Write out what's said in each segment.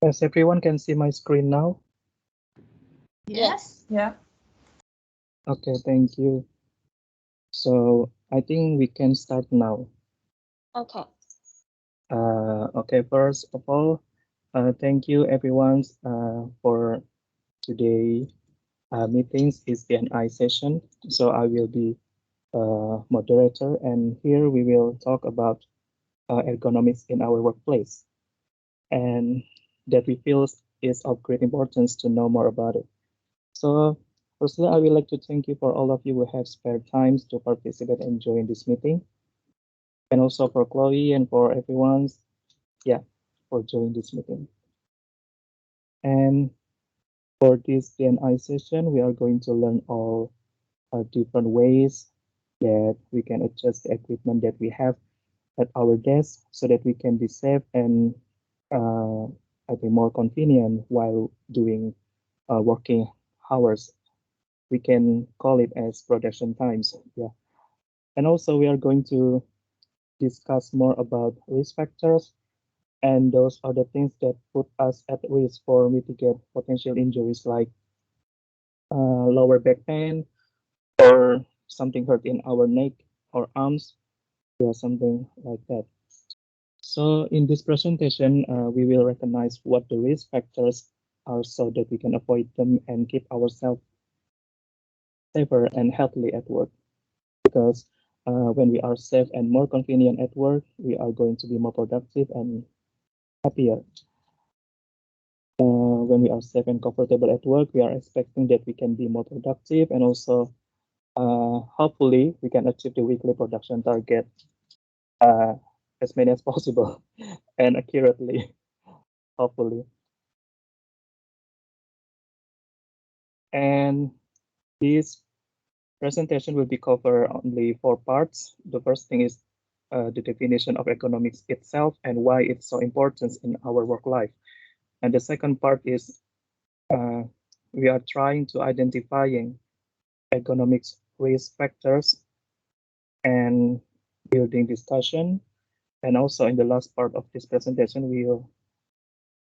Yes, everyone can see my screen now. Yes. Yeah. Okay, thank you. So I think we can start now. Okay. Okay, first of all, thank you everyone for today meetings is the NI session. So I will be moderator, and here we will talk about ergonomics in our workplace, and that we feel is of great importance to know more about it. So firstly, I would like to thank you for all of you who have spared times to participate and join this meeting, and also for Chloe and for everyone's, yeah, for joining this meeting. And for this DNI session, we are going to learn all different ways that we can adjust the equipment that we have at our desk so that we can be safe and uh, I think more convenient while doing working hours. We can call it as production times. Yeah. And also we are going to discuss more about risk factors, and those are the things that put us at risk for mitigate potential injuries like lower back pain or something hurt in our neck or arms, or something like that. So in this presentation, we will recognize what the risk factors are so that we can avoid them and keep ourselves safer and healthy at work. Because when we are safe and more convenient at work, we are going to be more productive and happier. When we are safe and comfortable at work, we are expecting that we can be more productive, and also hopefully we can achieve the weekly production target uh, as many as possible and accurately, hopefully. And this presentation will be cover only four parts. The first thing is the definition of economics itself and why it's so important in our work life. And the second part is uh, we are trying to identifying economics risk factors and building discussion. And also in the last part of this presentation, we will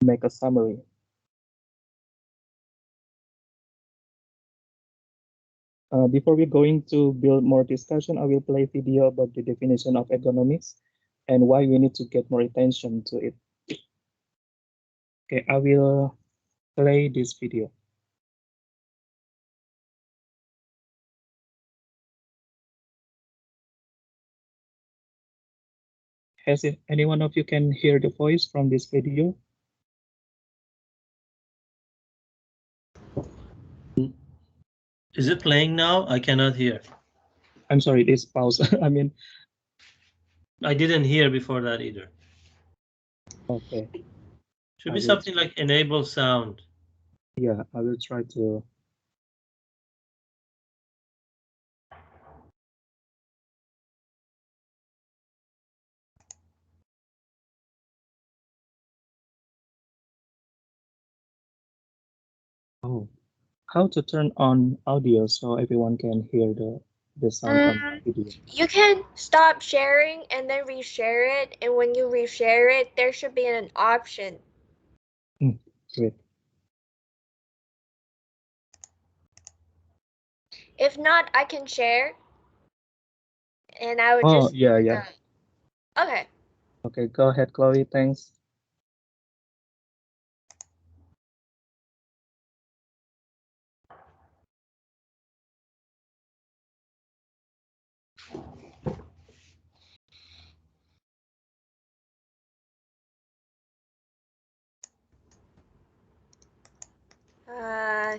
make a summary. Before we going to build more discussion, I will play video about the definition of economics and why we need to get more attention to it. Okay, I will play this video. Has it, any one of you can hear the voice from this video? Is it playing now? I cannot hear. I'm sorry, this pause. I mean, I didn't hear before that either. okay. Should I be will something try. like enable sound. Yeah, I will try to. Oh, how to turn on audio so everyone can hear the sound on video. You can stop sharing and then reshare it, and when you reshare it, there should be an option. Great. If not, I can share, and I would Oh, just yeah, yeah. okay. Okay, go ahead, Chloe. Thanks. Uh,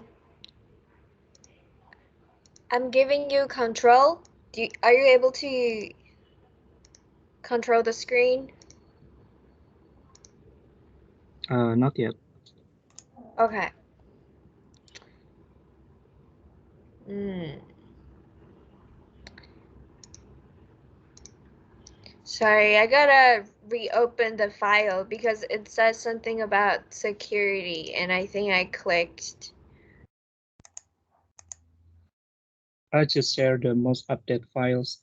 I'm giving you control. Are you able to control the screen? Not yet. Okay. Hmm. Sorry, I gotta reopen the file because it says something about security, and I think I clicked. I just shared the most updated files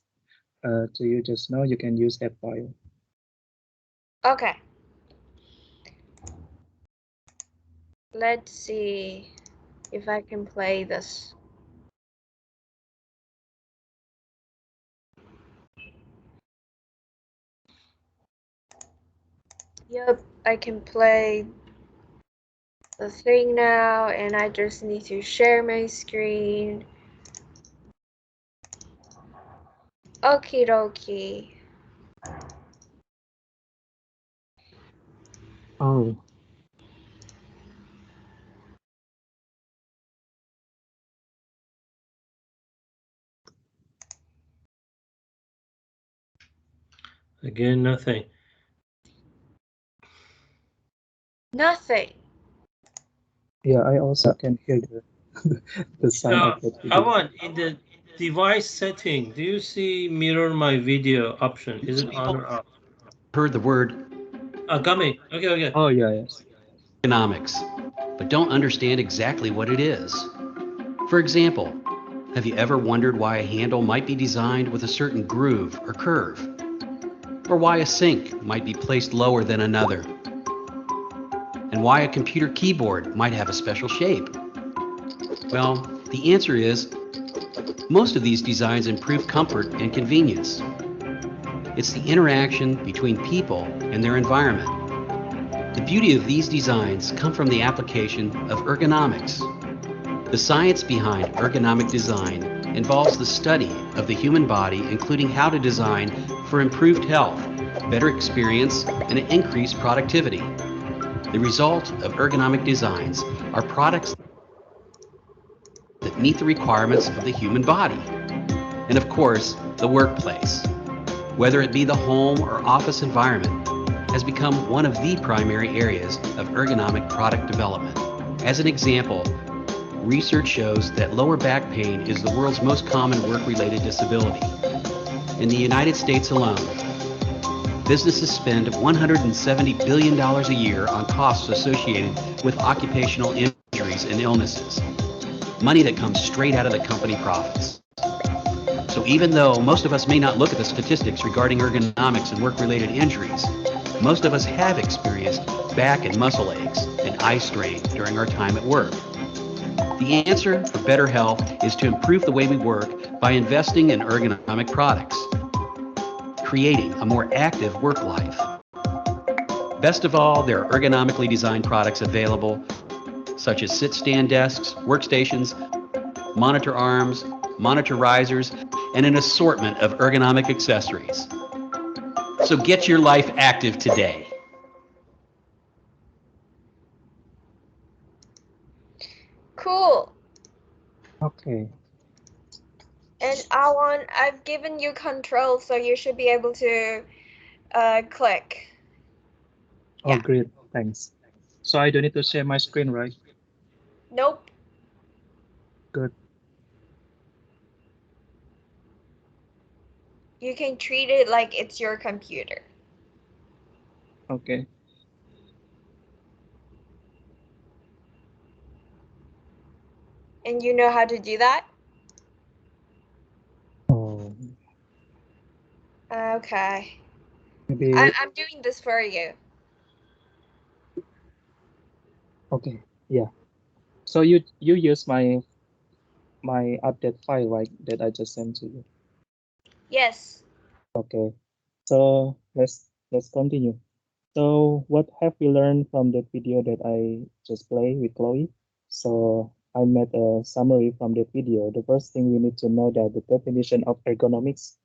to you just now. You can use that file. Okay. Let's see if I can play this. Yep, I can play the thing now, and I just need to share my screen. Okie dokie. Oh, Again, nothing. Nothing. yeah, I also can hear the sound of that video. Awan, in the device setting, do you see mirror my video option? Is it Most on people or off? heard the word Gummy. Okay, okay. Oh, yeah, yes. ergonomics, but don't understand exactly what it is. For example, have you ever wondered why a handle might be designed with a certain groove or curve? Or why a sink might be placed lower than another? And why a computer keyboard might have a special shape? Well, the answer is most of these designs improve comfort and convenience. It's the interaction between people and their environment. The beauty of these designs come from the application of ergonomics. The science behind ergonomic design involves the study of the human body, including how to design for improved health, better experience, and increased productivity. The result of ergonomic designs are products that meet the requirements of the human body. And of course, the workplace, whether it be the home or office environment, has become one of the primary areas of ergonomic product development. As an example, research shows that lower back pain is the world's most common work-related disability. In the United States alone, businesses spend $170 billion a year on costs associated with occupational injuries and illnesses, money that comes straight out of the company profits. So even though most of us may not look at the statistics regarding ergonomics and work-related injuries, most of us have experienced back and muscle aches and eye strain during our time at work. The answer for better health is to improve the way we work by investing in ergonomic products, creating a more active work life. Best of all, there are ergonomically designed products available, such as sit-stand desks, workstations, monitor arms, monitor risers, and an assortment of ergonomic accessories. So get your life active today. Cool. Okay. And I've given you control, so you should be able to click. Oh, Yeah. great. Thanks. So I don't need to share my screen, right? Nope. Good. You can treat it like it's your computer. Okay. And you know how to do that? Oh, Okay. maybe. I'm doing this for you. Okay. Yeah. So you use my update file, right, that I just sent to you. Yes. Okay. So let's continue. So what have we learned from that video that I just played with Chloe? So I made a summary from that video. The first thing we need to know that the definition of ergonomics.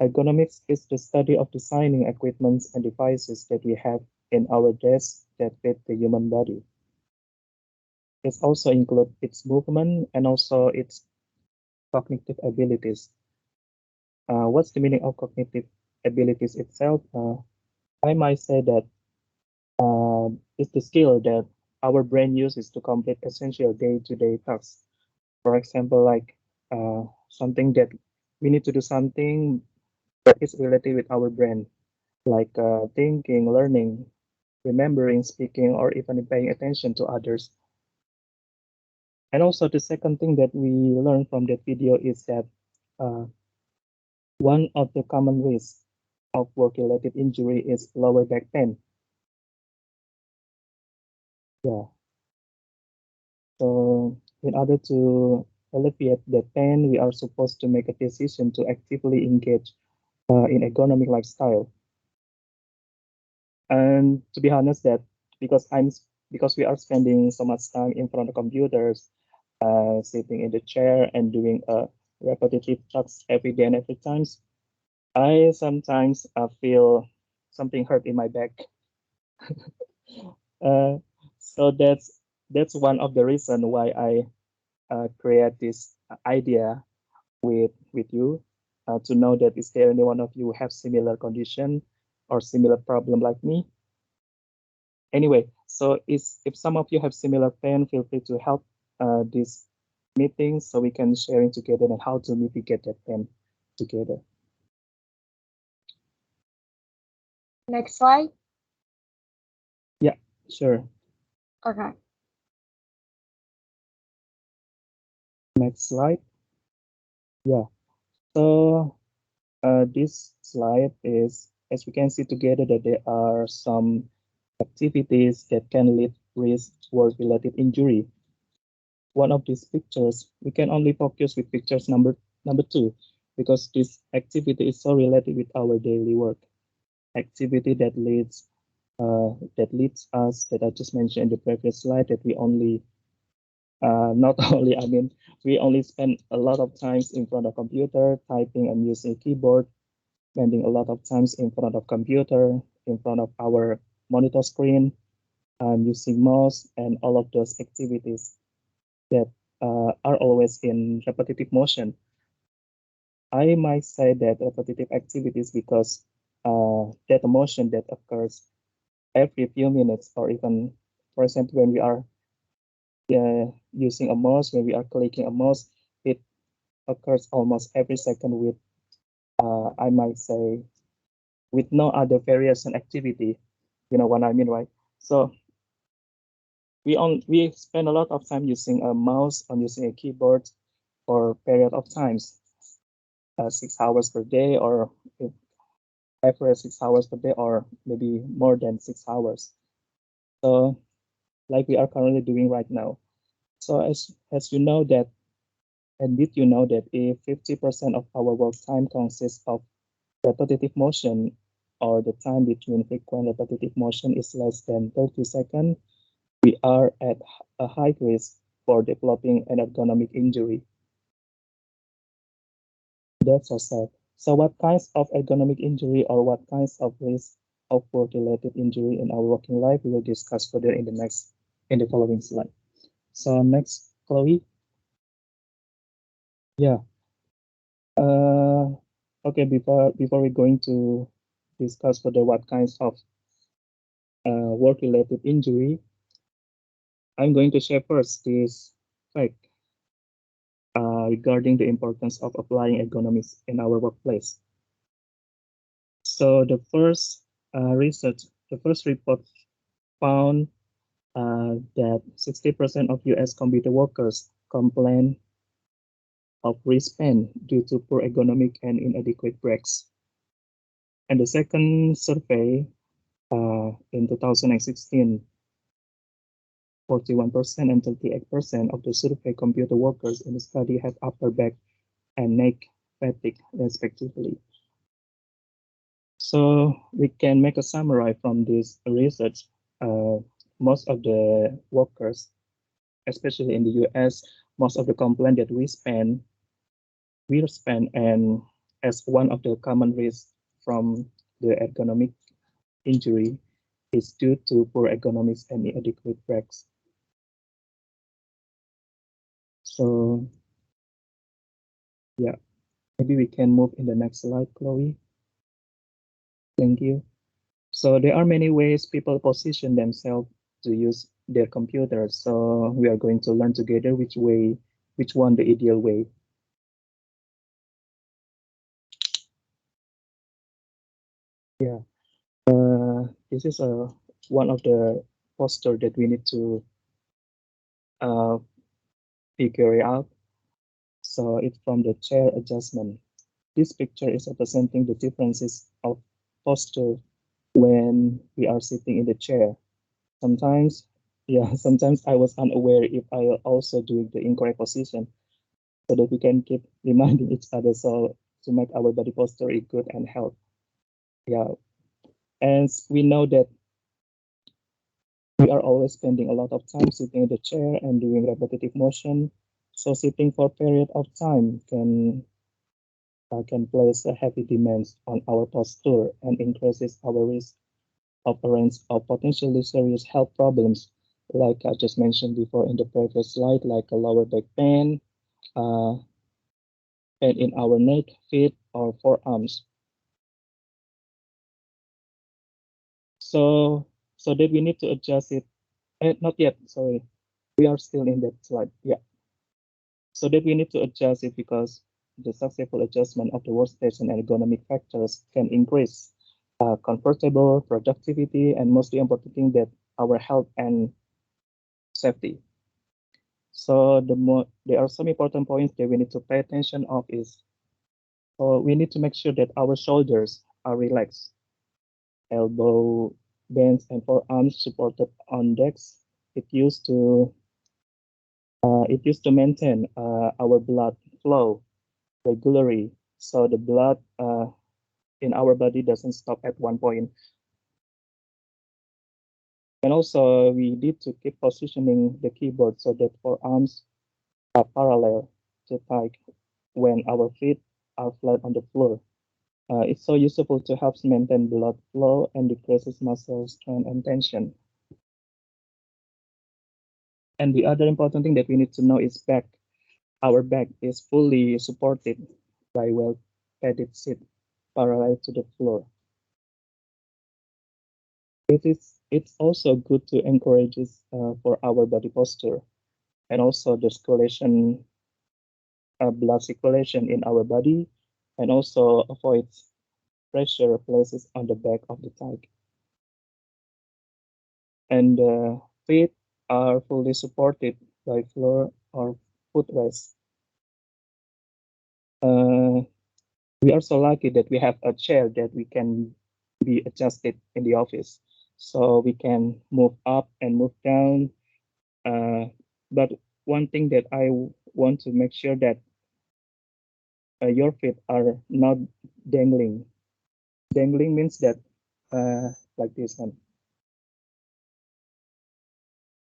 Ergonomics is the study of designing equipments and devices that we have in our desk that fit the human body. It also includes its movement and also its cognitive abilities. What's the meaning of cognitive abilities itself? I might say that it's the skill that our brain uses to complete essential day-to-day tasks. For example, like something that we need to do something that is related with our brain, like thinking, learning, remembering, speaking, or even paying attention to others. And also the second thing that we learned from that video is that uh, one of the common risks of work-related injury is lower back pain. Yeah. So in order to alleviate the pain, we are supposed to make a decision to actively engage in ergonomic lifestyle. And to be honest, that because I'm because we are spending so much time in front of computers, sitting in the chair and doing repetitive tasks every day and every times, I sometimes feel something hurt in my back. Uh, so that's one of the reason why I create this idea with you to know that is there any one of you who have similar condition or similar problem like me. Anyway, so if some of you have similar pain, feel free to help this meeting so we can sharing together and how to mitigate that pain together. Next slide. Yeah, sure. Okay. Next slide. Yeah. So this slide is, as we can see together, that there are some activities that can lead risk work-related injury. One of these pictures, we can only focus with pictures number two, because this activity is so related with our daily work. Activity that leads us, that I just mentioned in the previous slide, that we only not only, I mean, we only spend a lot of times in front of computer, typing and using keyboard, spending a lot of times in front of computer, in front of our monitor screen, and using mouse and all of those activities that are always in repetitive motion. I might say that repetitive activities because that motion that occurs every few minutes, or even, for example, when we are using a mouse, when we are clicking a mouse, it occurs almost every second with, I might say, with no other variation activity. You know what I mean, right? So we spend a lot of time using a mouse and using a keyboard for a period of times, 6 hours per day, or if average 6 hours per day, or maybe more than 6 hours. So like we are currently doing right now. So as you know that, and did you know that if 50% of our work time consists of repetitive motion, or the time between frequent repetitive motion is less than 30 seconds, we are at a high risk for developing an ergonomic injury. That's so sad. So what kinds of ergonomic injury, or what kinds of risk of work-related injury in our working life, we will discuss further in the following slide. So next, Chloe. Yeah. Uh, okay. Before we're going to discuss further what kinds of work-related injury, I'm going to share first this fact regarding the importance of applying ergonomics in our workplace. So the first report found that 60% of US computer workers complain of wrist pain due to poor ergonomic and inadequate breaks. And the second survey in 2016, 41% and 38% of the survey computer workers in the study had upper back and neck fatigue, respectively. So we can make a summary from this research. Uh, Most of the workers, especially in the US, most of the complaint that we spend, and as one of the common risks from the ergonomic injury is due to poor ergonomics and inadequate breaks. So yeah, maybe we can move in the next slide, Chloe. Thank you. So there are many ways people position themselves to use their computers. So we are going to learn together which one the ideal way. Yeah, this is one of the poster that we need to uh, figure out. So it's from the chair adjustment. This picture is representing the differences of posture when we are sitting in the chair. Sometimes Yeah, sometimes I was unaware if I also doing the incorrect position, so that we can keep reminding each other so to make our body posture is good and health. Yeah, and we know that we are always spending a lot of time sitting in the chair and doing repetitive motion. So sitting for a period of time can place a heavy demands on our posture and increases our risk of a range of potentially serious health problems, like I just mentioned before in the previous slide, like a lower back pain, uh, pain in our neck, feet, or forearms. So, so that we need to adjust it. Not yet, sorry. We are still in that slide. Yeah. So that we need to adjust it because the successful adjustment of the workstation and ergonomic factors can increase comfortable productivity and mostly important thing that our health and safety. So there are some important points that we need to pay attention of is we need to make sure that our shoulders are relaxed, elbow bends and forearms supported on decks. It used to maintain our blood flow regularly, so the blood in our body doesn't stop at one point. And also, we need to keep positioning the keyboard so that forearms are parallel to thigh when our feet are flat on the floor. It's so useful to help maintain blood flow and decreases muscle strain and tension. And the other important thing that we need to know is back. Our back is fully supported by well padded seat parallel to the floor. It's also good to encourage for our body posture and also the circulation, blood circulation in our body, and also avoids pressure places on the back of the thigh. And feet are fully supported by floor or footrest. Uh, we are so lucky that we have a chair that we can be adjusted in the office, so we can move up and move down. But one thing that want to make sure that your feet are not dangling. Dangling means that like this one.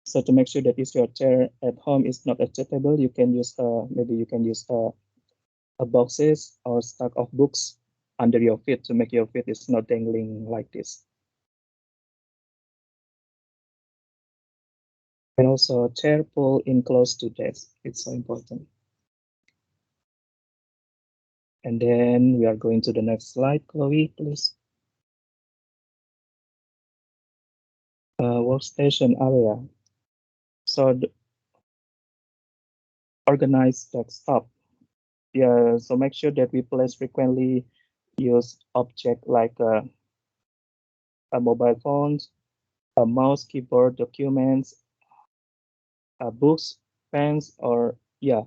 So to make sure that if your chair at home is not adjustable, you can use maybe you can use a boxes or stack of books under your feet to make your feet is not dangling like this. And also chair pull in close to desk. It's so important. And then we are going to the next slide, Chloe, please. Workstation area. So the organized desktop. Yeah, so make sure that we place frequently use object like a mobile phones, a mouse, keyboard, documents, books, pens, or yeah,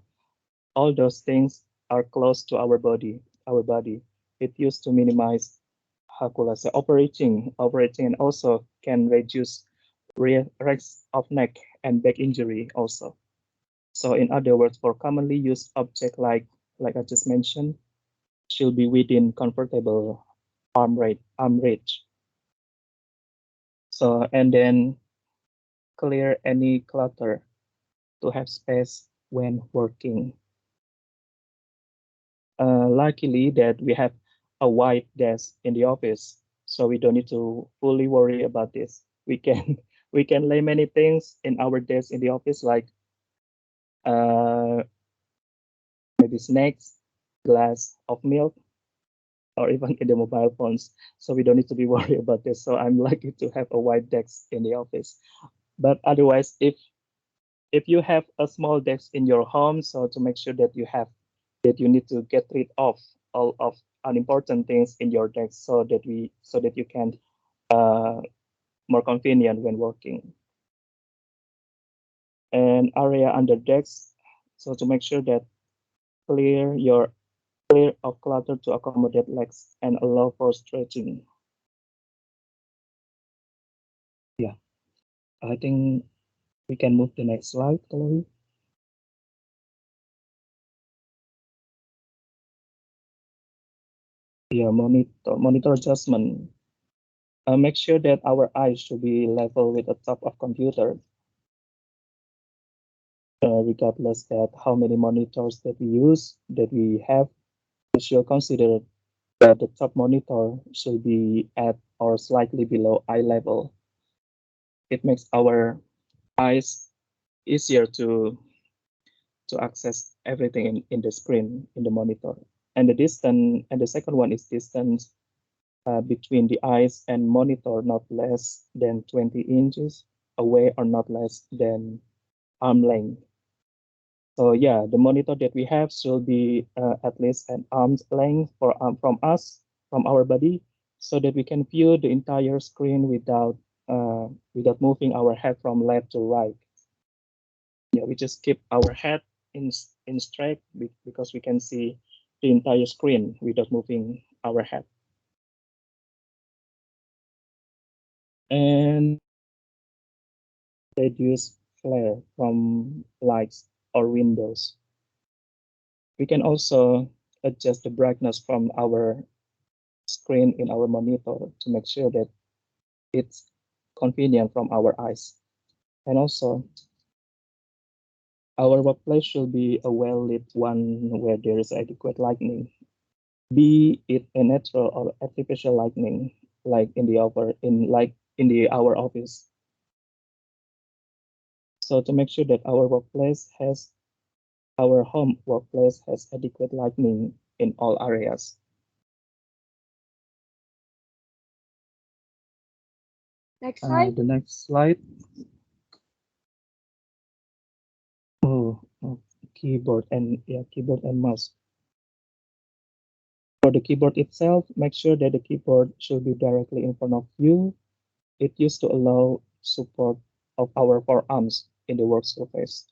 all those things are close to our body. Our body. It used to minimize how could I say operating, and also can reduce risk of neck and back injury also. So in other words, for commonly used object like I just mentioned, should be within comfortable arm reach. So and then clear any clutter to have space when working. Luckily that we have a white desk in the office, so we don't need to fully worry about this. We can we can lay many things in our desk in the office, like uh, maybe snacks, glass of milk, or even in the mobile phones. So we don't need to be worried about this. So I'm lucky to have a white desk in the office. But otherwise, if you have a small desk in your home, so to make sure that you need to get rid of all of unimportant things in your desk so that you can uh, more convenient when working. And area under decks, so to make sure that clear your clear of clutter to accommodate legs and allow for stretching. Yeah, I think We can move the next slide, Chloe. Yeah, monitor adjustment. Make sure that our eyes should be level with the top of computer, regardless that how many monitors that we use, that we have. We should consider that the top monitor should be at or slightly below eye level. It makes our eyes easier to access everything in the screen in the monitor. And the distance, and the second one is distance between the eyes and monitor not less than 20 inches away or not less than arm length. So yeah, the monitor that we have should be at least an arm's length from us, from our body, so that we can view the entire screen without moving our head from left to right. Yeah, we just keep our head in straight because we can see the entire screen without moving our head. And reduce flare from lights or windows. We can also adjust the brightness from our screen in our monitor to make sure that it's convenient from our eyes. And also, our workplace should be a well-lit one where there is adequate lighting, be it a natural or artificial lighting, like in the our office. So to make sure that our home workplace has adequate lighting in all areas. Next slide. The next slide. Oh, keyboard and mouse. For the keyboard itself, make sure that the keyboard should be directly in front of you. It used to allow support of our forearms in the work surface.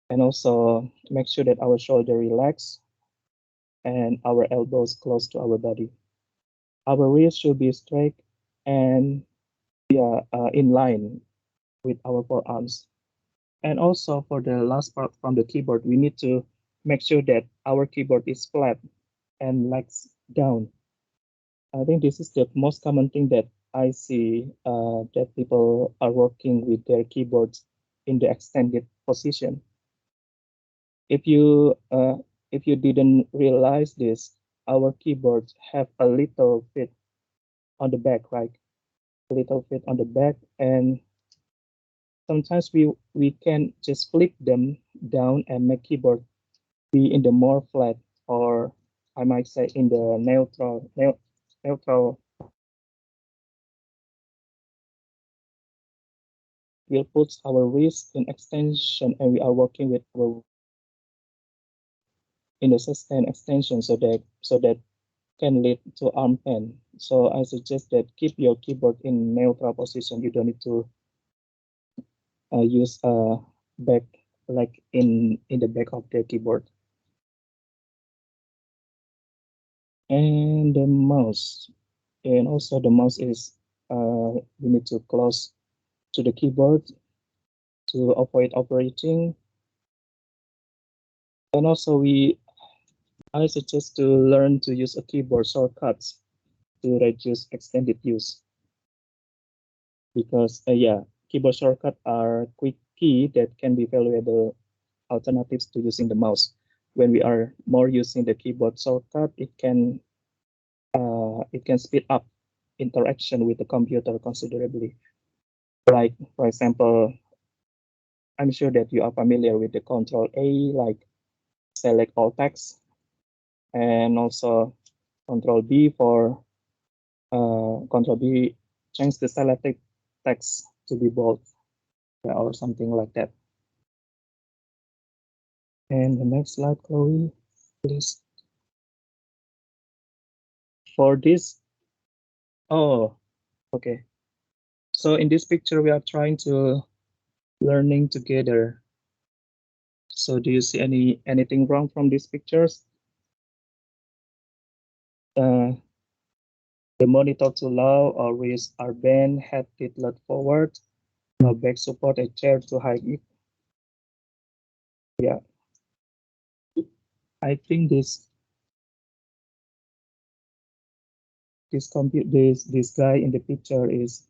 And also make sure that our shoulder relax and our elbows close to our body. Our wrist should be straight and in line with our forearms. And also for the last part from the keyboard, we need to make sure that our keyboard is flat and legs down. I think this is the most common thing that I see that people are working with their keyboards in the extended position. If you uh, if you didn't realize this, our keyboards have a little fit on the back, right? A little fit on the back, and sometimes we can just flip them down and make keyboard be in the more flat, or I might say in the neutral. We'll put our wrist in extension and we are working with our in the sustain extension so that can lead to arm pain. So I suggest that keep your keyboard in neutral position. You don't need to use back like in the back of the keyboard. And the mouse, and also the mouse is we need to close to the keyboard to avoid operating. And also I suggest to learn to use a keyboard shortcuts to reduce extended use because keyboard shortcuts are quick key that can be valuable alternatives to using the mouse. When we are more using the keyboard shortcut, it can speed up interaction with the computer considerably. Like for example, I'm sure that you are familiar with the Control A, like select all text, and also Control B for Control B change the selected text to be bold, or something like that. And the next slide, Chloe, please. For this, oh, okay. So in this picture, we are trying to learning together. So do you see anything wrong from these pictures? Uh, the monitor too low or wrists are bent, head tilted forward. Now back support a chair to hide it. Yeah, I think this guy in the picture is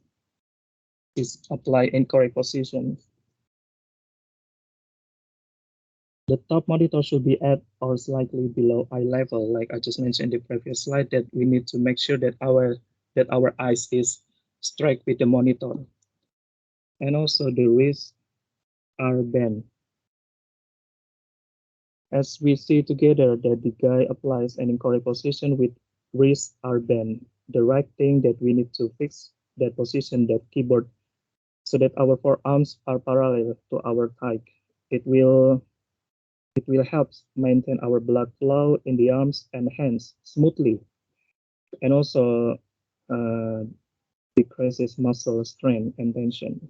applied in correct position. The top monitor should be at or slightly below eye level, like I just mentioned in the previous slide, that we need to make sure that our eyes is straight with the monitor. And also the wrists are bent. As we see together that the guy applies an incorrect position with wrists are bent. The right thing that we need to fix that position, that keyboard, so that our forearms are parallel to our thigh. It will help maintain our blood flow in the arms and hands smoothly, and also uh, decreases muscle strain and tension.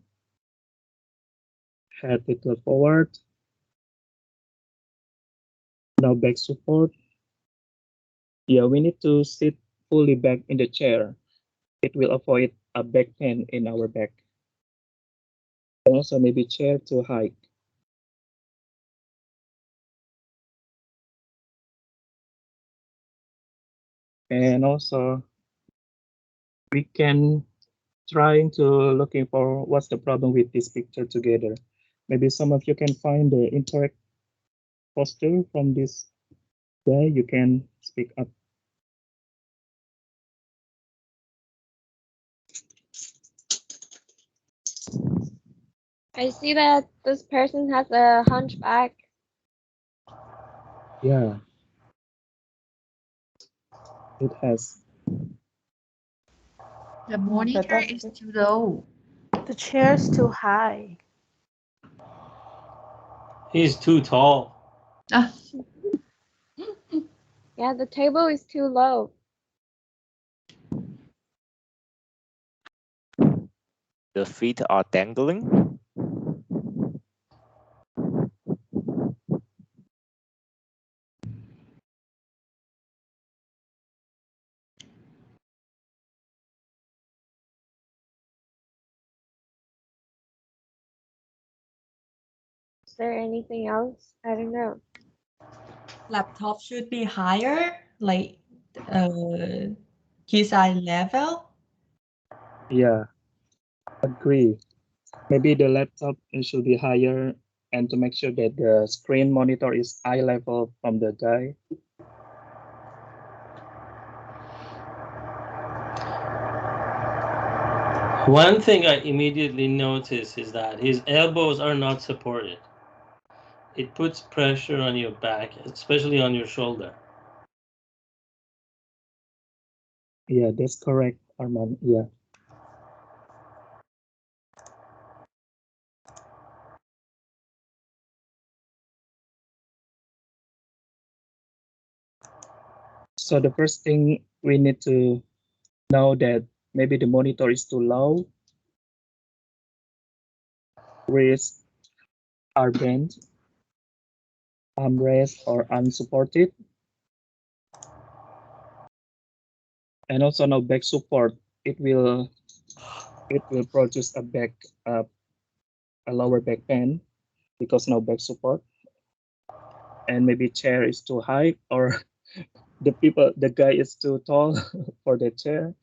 Head tilted forward. Now back support. Yeah, we need to sit fully back in the chair. It will avoid a back pain in our back. And also maybe chair to hike. And also we can trying to looking for what's the problem with this picture together. Maybe some of you can find the incorrect posture from this guy. You can speak up. I see that this person has a hunchback. Yeah, it has. The monitor is too low. The chair's too high. He's too tall. Ah, Yeah, the table is too low. The feet are dangling. Is there anything else? I don't know. laptop should be higher, like his eye level. Yeah, agree. Maybe the laptop should be higher, and to make sure that the screen monitor is eye level from the guy. One thing I immediately notice is that his elbows are not supported. It puts pressure on your back, especially on your shoulder. Yeah, that's correct, Arman. Yeah. So the first thing we need to know that maybe the monitor is too low, wrists are bent, armrests are unsupported, and also now back support. It will produce a lower back pain because no back support, and maybe chair is too high or the guy is too tall for the chair,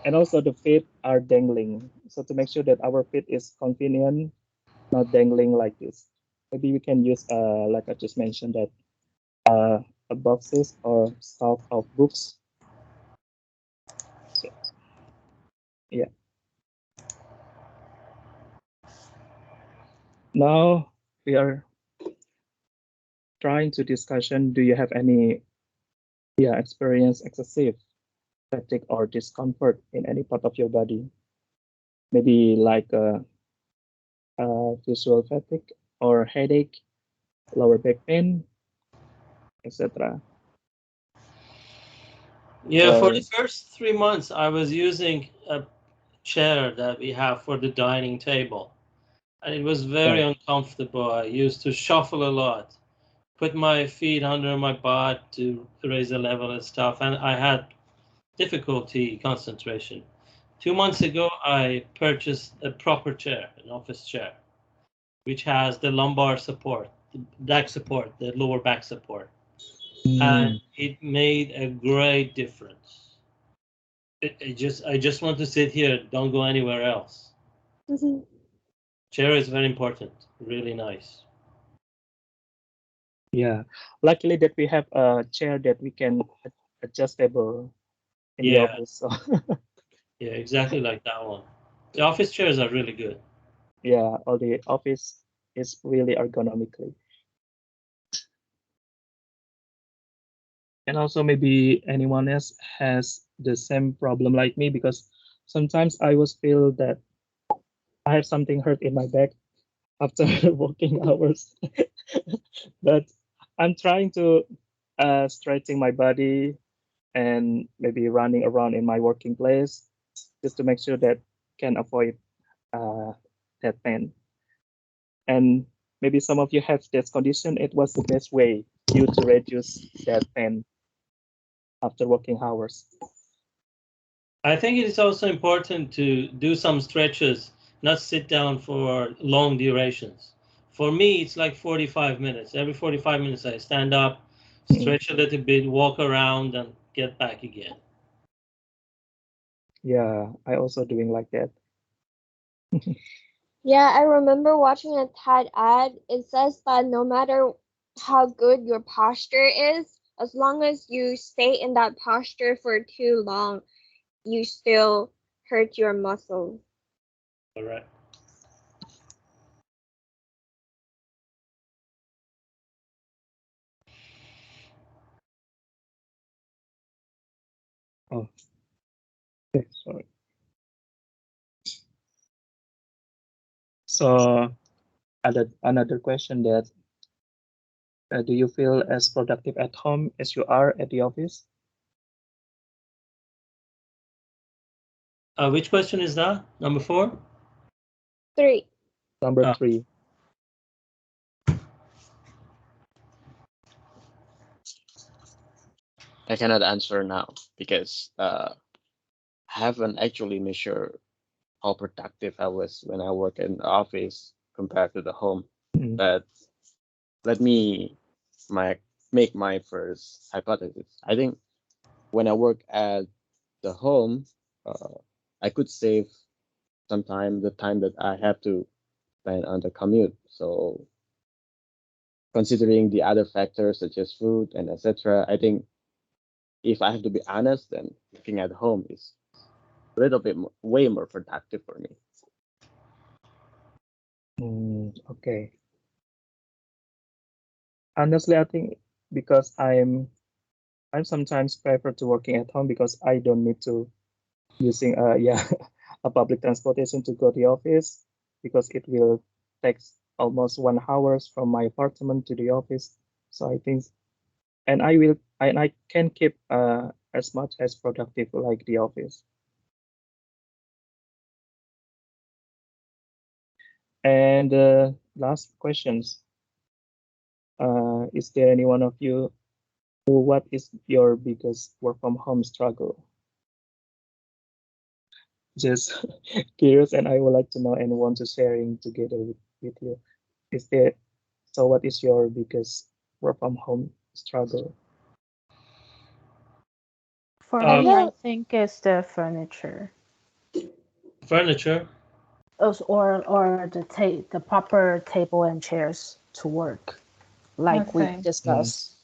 and also the feet are dangling. So to make sure that our feet is convenient, not dangling like this, maybe we can use like I just mentioned that a boxes or stack of books. So, yeah. Now we are trying to discussion. Do you have any experience excessive fatigue or discomfort in any part of your body? Maybe like visual fatigue or headache, lower back pain, etc. Yeah, for Or the first 3 months, I was using a chair that we have for the dining table, and it was very yeah, uncomfortable. I used to shuffle a lot, put my feet under my butt to raise the level and stuff, and I had difficulty concentration. 2 months ago, I purchased a proper chair, an office chair, which has the lumbar support, the back support, the lower back support, and it made a great difference. I just want to sit here. Don't go anywhere else. Chair is very important. Really nice. Yeah, luckily that we have a chair that we can adjustable in the Yeah. office. So Yeah, exactly like that one. The office chairs are really good. yeah, all the office is really ergonomically. And also maybe anyone else has the same problem like me, because sometimes I was feel that I have something hurt in my back after working hours. But I'm trying to stretching my body and maybe running around in my working place just to make sure that can avoid uh, that pain. And maybe some of you have this condition. It was the best way you to reduce that pain after working hours. I think it is also important to do some stretches, not sit down for long durations. For me, it's like 45 minutes. Every 45 minutes, I stand up, stretch a little bit, walk around, and get back again. Yeah, I also doing like that. Yeah, I remember watching a TED ad. It says that no matter how good your posture is, as long as you stay in that posture for too long, you still hurt your muscles. All right. Oh, okay, sorry. So another question that do you feel as productive at home as you are at the office? Which question is that? Number 4? 3. Number 3. I cannot answer now because I haven't actually measured how productive I was when I work in the office compared to the home. But let me make my first hypothesis. I think when I work at the home, I could save the time that I have to spend on the commute. So considering the other factors such as food and etc., I think if I have to be honest, then working at home is a little bit way more productive for me. Okay. Honestly, I think because I'm sometimes prefer to working at home because I don't need to using a public transportation to go to the office, because it will take almost 1 hour from my apartment to the office. So I think, and I can keep as much as productive like the office. And last questions. Is there any one of you what is your biggest work from home struggle? Just curious, and I would like to know and want to sharing together with you. Is there, so what is your biggest work from home struggle? For Uh, me, I think it's the furniture. Furniture? Or the proper table and chairs to work, like we Okay. discussed.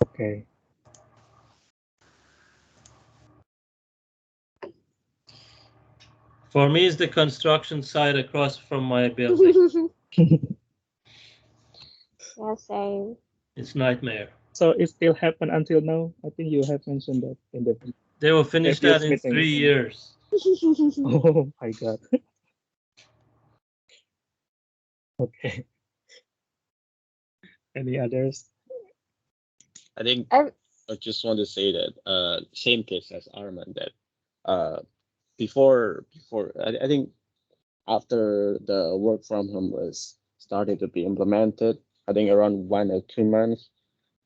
Okay. For me, it's the construction site across from my building. Yeah, same. It's nightmare. So it still happen until now? I think you have mentioned that in the They will finish that previous in meeting. 3 years. Oh my God. Okay. Any others? I think I I just want to say that same case as Arman, that before I think after the work from home was started to be implemented, I think around 1 or 2 months,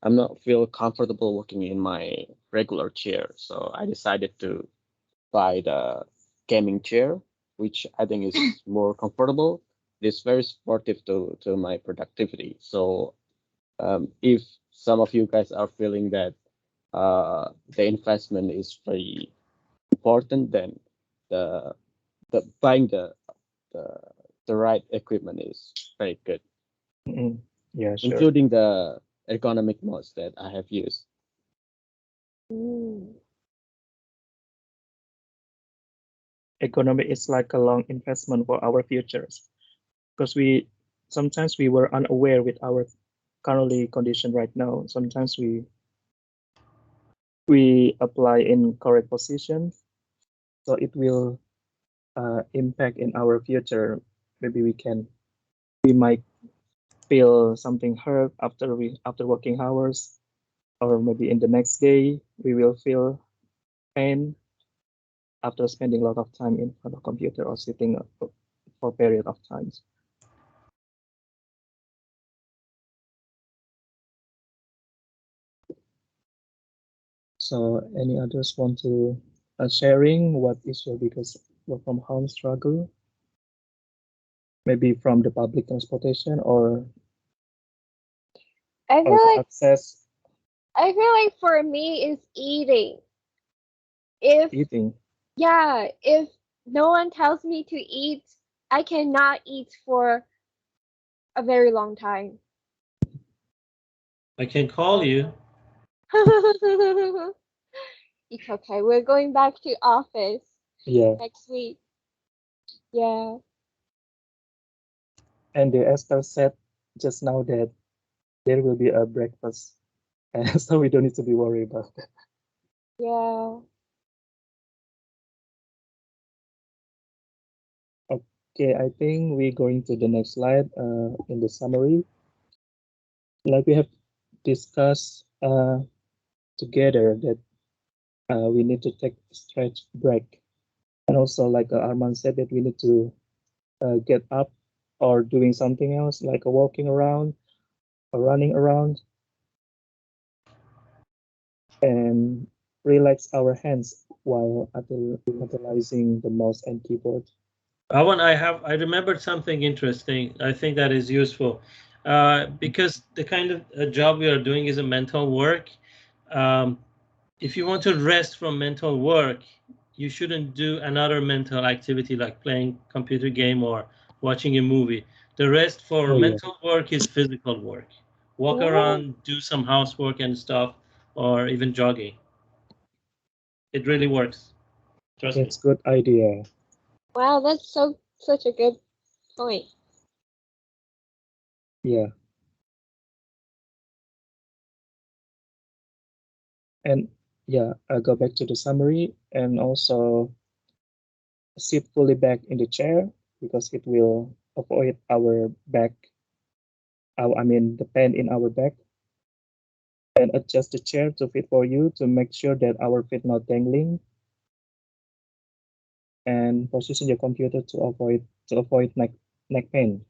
I'm not feel comfortable working in my regular chair. So I decided to buy the gaming chair, which I think is more comfortable. It's very supportive to my productivity. So if some of you guys are feeling that the investment is very important, then the buying the the right equipment is very good, Yeah, sure. including the ergonomic modes that I have used. Economic is like a long investment for our futures because sometimes we were unaware with our currently condition right now. Sometimes we apply in correct position, so it will impact in our future. Maybe we might feel something hurt after working hours, or maybe in the next day we will feel pain after spending a lot of time in front of computer or sitting for a period of times. So any others want to sharing what is your biggest work from home struggle? Maybe from the public transportation or I or feel the like access for me is eating. If eating. if no one tells me to eat, I cannot eat for a very long time. I can call you. It's okay. We're going back to office Yeah. next week. Yeah. And the Esther said just now that there will be a breakfast, and so we don't need to be worried about that. Yeah. Okay, I think we're going to the next slide in the summary. Like we have discussed together that we need to take a stretch break. And also, like Arman said, that we need to get up or doing something else, like walking around or running around, and relax our hands while utilizing the mouse and keyboard. I remembered something interesting. I think that is useful because the kind of job we are doing is a mental work. Um, if you want to rest from mental work, you shouldn't do another mental activity like playing computer game or watching a movie. The rest for Oh yeah, mental work is physical work. Walk Wow. around, do some housework and stuff, or even jogging. It really works. Trust me. that's good idea. Wow, that's such a good point. Yeah, and yeah, I go back to the summary and also sit fully back in the chair because it will avoid our back, I mean the pain in our back, and adjust the chair to fit for you to make sure that our feet not dangling, and position your computer to avoid neck pain.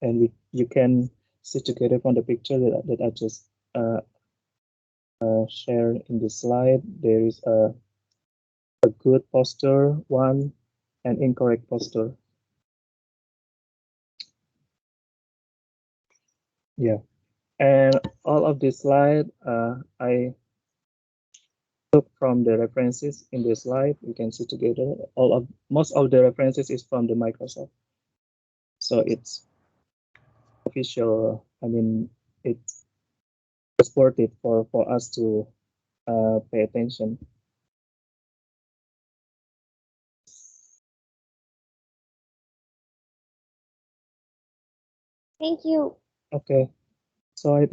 And you can see together from the picture that I just shared in this slide. There is a good posture one and incorrect posture. Yeah, and all of this slide I took from the references in this slide. You can see together most of the references is from the Microsoft, so it's official. I mean, it's worth it for us to pay attention. Thank you. Okay, so I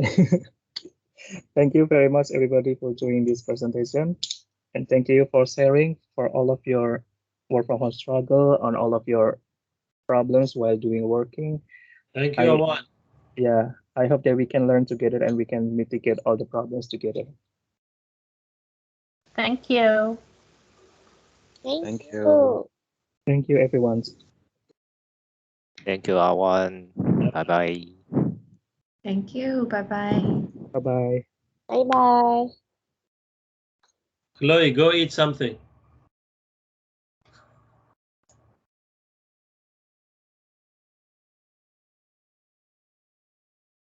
thank you very much everybody for joining this presentation, and thank you for sharing for all of your work from home struggle on all of your problems while doing working. Thank you, I Awan. Yeah, I hope that we can learn together and we can mitigate all the problems together. Thank you. Thank Thank you. you. Thank you everyone. Thank you, Awan. Bye bye. Thank you. Bye bye. Bye bye. Bye bye. Chloe, go eat something.